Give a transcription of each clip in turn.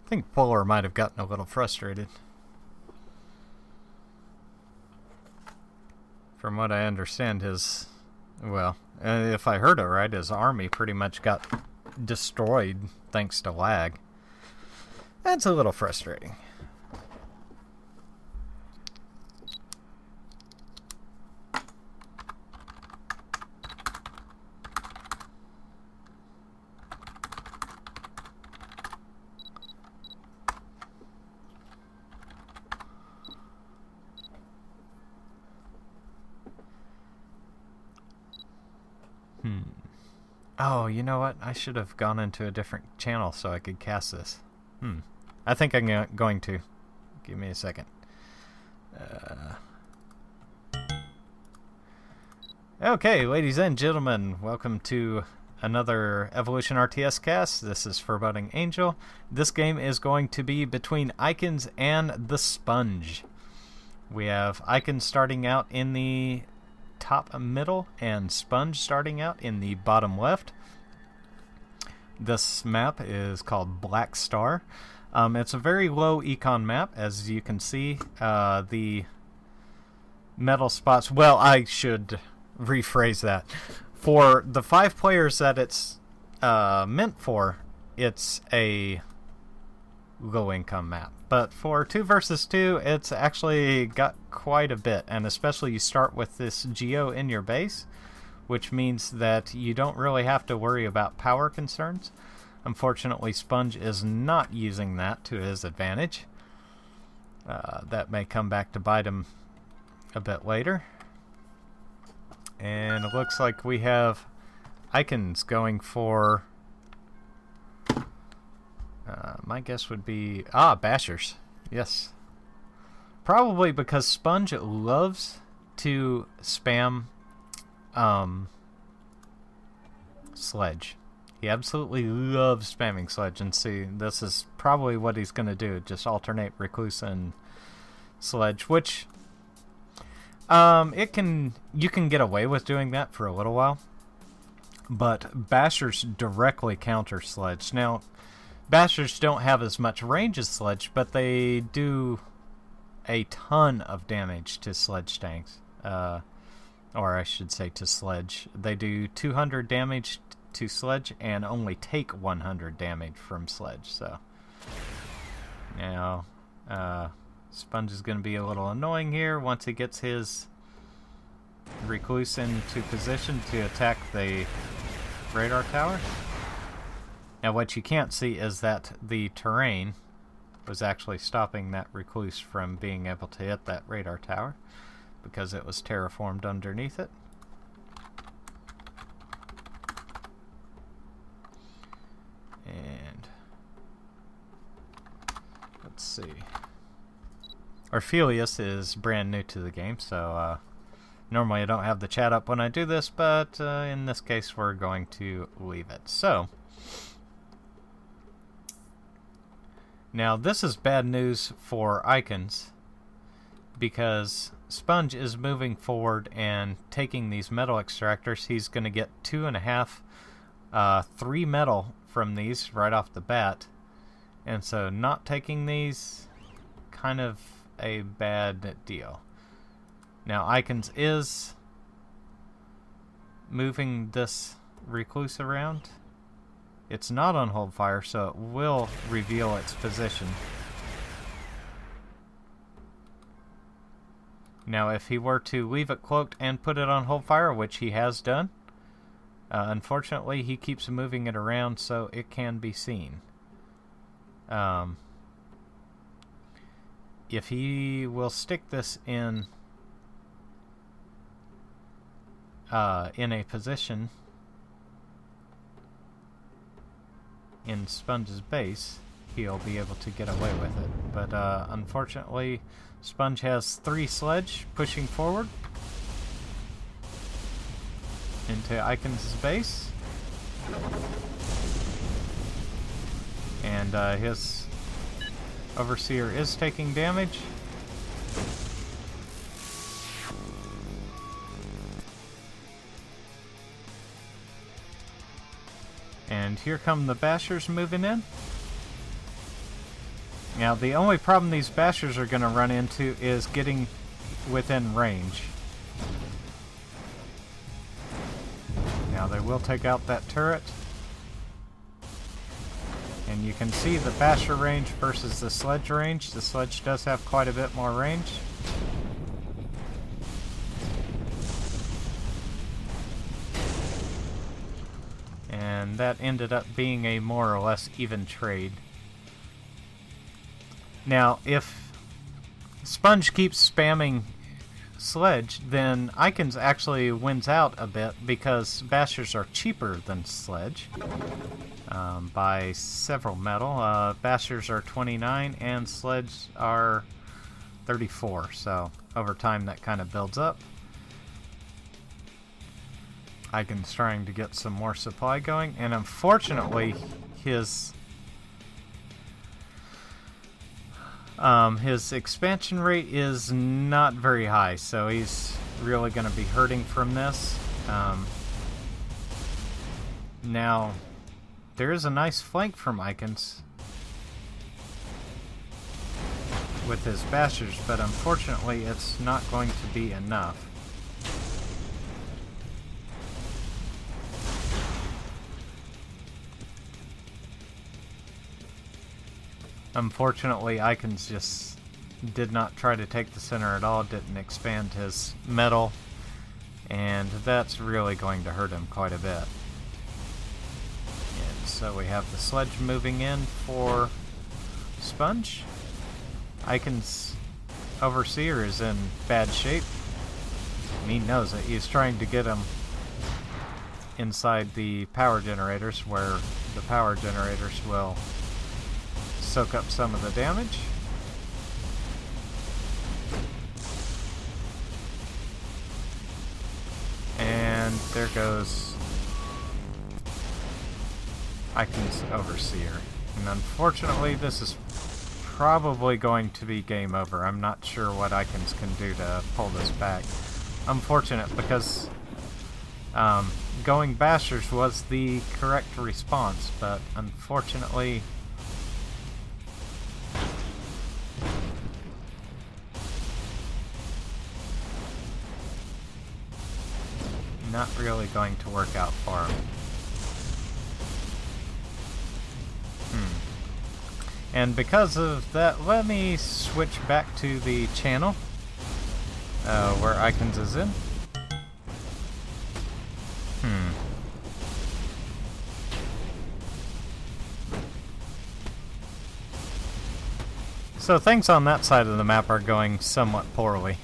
I think Polar might have gotten a little frustrated. From what I understand, if I heard it right, his army pretty much got destroyed thanks to lag. That's a little frustrating. Oh, you know what? I should have gone into a different channel so I could cast this. I think I'm going to. Give me a second. Okay, ladies and gentlemen, welcome to another Evolution RTS cast. This is Foreboding Angel. This game is going to be between Icons and the Sponge. We have Icons starting out in the top middle and Sponge starting out in the bottom left. This map is called Black Star. It's a very low econ map, as you can see. The metal spots, well, I should rephrase that. For the 5 players that it's meant for, it's a low income map. But for 2 versus 2, it's actually got quite a bit, and especially you start with this geo in your base, which means that you don't really have to worry about power concerns. Unfortunately, Sponge is not using that to his advantage. That may come back to bite him a bit later. And it looks like we have Icons going for... my guess would be... Bashers. Yes. Probably because Sponge loves to spam Sledge. He absolutely loves spamming Sledge, and see, this is probably what he's going to do. Just alternate Recluse and Sledge, which you can get away with doing that for a little while. But Bashers directly counter Sledge. Now, Bashers don't have as much range as Sledge, but they do a ton of damage to Sledge tanks. Or I should say to Sledge. They do 200 damage to Sledge and only take 100 damage from Sledge. So now Sponge is going to be a little annoying here once he gets his Recluse into position to attack the radar tower. Now what you can't see is that the terrain was actually stopping that Recluse from being able to hit that radar tower, because it was terraformed underneath it. And let's see. Orphelius is brand new to the game, so normally I don't have the chat up when I do this, but in this case we're going to leave it. So now this is bad news for Icons, because Sponge is moving forward and taking these metal extractors. He's going to get 2.5, 3 metal from these right off the bat. And so not taking these, kind of a bad deal. Now Icons is moving this Recluse around. It's not on hold fire, so it will reveal its position. Now, if he were to leave it cloaked and put it on hold fire, which he has done, unfortunately he keeps moving it around so it can be seen. If he will stick this in a position in Sponge's base, he'll be able to get away with it. But unfortunately, Sponge has 3 Sledge pushing forward into Icons' base. And his Overseer is taking damage. And here come the Bashers moving in. Now, the only problem these bashers are going to run into is getting within range. Now, they will take out that turret. And you can see the basher range versus the sledge range. The sledge does have quite a bit more range. And that ended up being a more or less even trade. Now, if Sponge keeps spamming Sledge, then Icons actually wins out a bit because Bashers are cheaper than Sledge by several metal. Bashers are 29 and Sledge are 34, so over time that kind of builds up. Icons trying to get some more supply going, and unfortunately his expansion rate is not very high, so he's really going to be hurting from this. Now, there is a nice flank from Icons with his bashers, but unfortunately it's not going to be enough. Unfortunately, Icons just did not try to take the center at all, didn't expand his metal, and that's really going to hurt him quite a bit. And so we have the sledge moving in for Sponge. Icons Overseer is in bad shape, and he knows it. He's trying to get him inside the power generators, where the power generators will soak up some of the damage. And there goes Icons Overseer. And unfortunately, this is probably going to be game over. I'm not sure what Icons can do to pull this back. Unfortunate, because going Bashers was the correct response, but unfortunately not really going to work out for him. And because of that, let me switch back to the channel where Icons is in. So things on that side of the map are going somewhat poorly.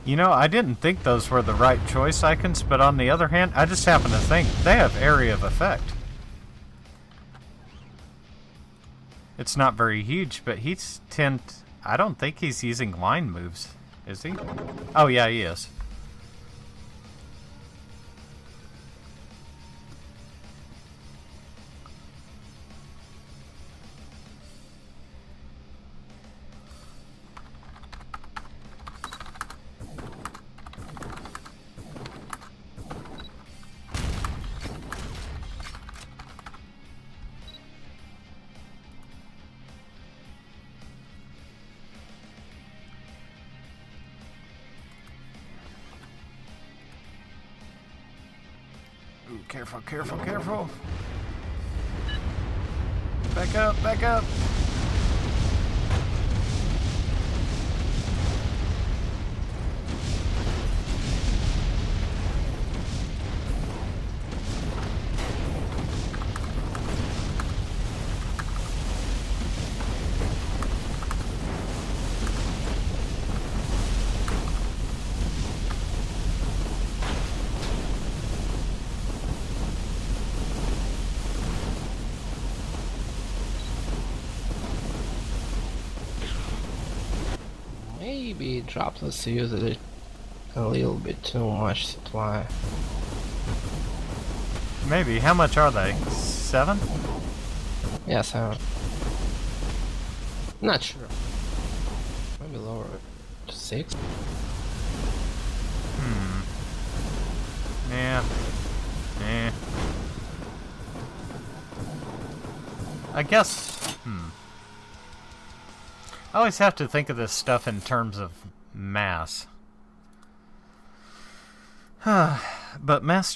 You know, I didn't think those were the right choice icons, but on the other hand, I just happen to think they have area of effect. It's not very huge, but I don't think he's using line moves, is he? Oh yeah, he is. Ooh, careful, careful, careful. Back up, back up. Maybe droplets use it a little bit too much supply. Maybe. How much are they? 7? Yes, I'm not sure. Maybe lower it to 6. Yeah. Eh. I guess. I always have to think of this stuff in terms of mass. But mass